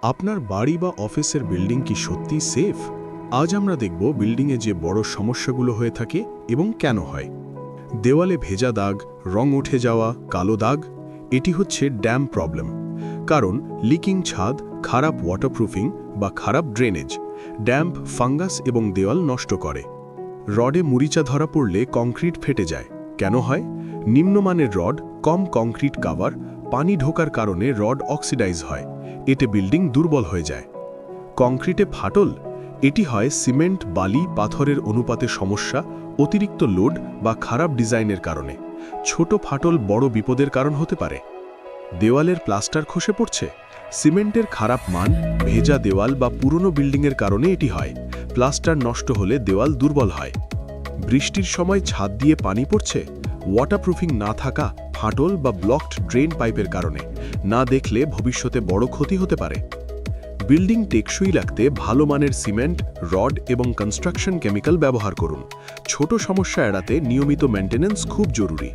আপনার বাড়ি বা অফিসের বিল্ডিং কি সত্যি সেফ? আজ আমরা দেখব বিল্ডিংয়ে যে বড় সমস্যাগুলো হয়ে থাকে এবং কেন হয়। দেওয়ালে ভেজা দাগ, রং উঠে যাওয়া, কালো দাগ, এটি হচ্ছে ড্যাম প্রবলেম। কারণ লিকিং ছাদ, খারাপ ওয়াটারপ্রুফিং বা খারাপ ড্রেনেজ ড্যাম্প, ফাঙ্গাস এবং দেওয়াল নষ্ট করে। রডে মরিচা ধরা পড়লে কংক্রিট ফেটে যায়। কেন হয়? নিম্নমানের রড, কম কংক্রিট কাভার, পানি ঢোকার কারণে রড অক্সিডাইজ হয়। এতে বিল্ডিং দুর্বল হয়ে যায়। কংক্রিটে ফাটল, এটি হয় সিমেন্ট, বালি, পাথরের অনুপাতে সমস্যা, অতিরিক্ত লোড বা খারাপ ডিজাইনের কারণে। ছোট ফাটল বড় বিপদের কারণ হতে পারে। দেওয়ালের প্লাস্টার খসে পড়ছে, সিমেন্টের খারাপ মান, ভেজা দেওয়াল বা পুরনো বিল্ডিংয়ের কারণে এটি হয়। প্লাস্টার নষ্ট হলে দেওয়াল দুর্বল হয়। বৃষ্টির সময় ছাদ দিয়ে পানি পড়ছে, ওয়াটারপ্রুফিং না থাকা, ফাটল বা ব্লকড ড্রেন পাইপের কারণে। না দেখলে ভবিষ্যতে বড় ক্ষতি হতে পারে। বিল্ডিং টেকসই রাখতে ভালো মানের সিমেন্ট, রড এবং কনস্ট্রাকশন কেমিক্যাল ব্যবহার করুন। ছোট সমস্যা এড়াতে নিয়মিত মেইনটেনেন্স খুব জরুরি।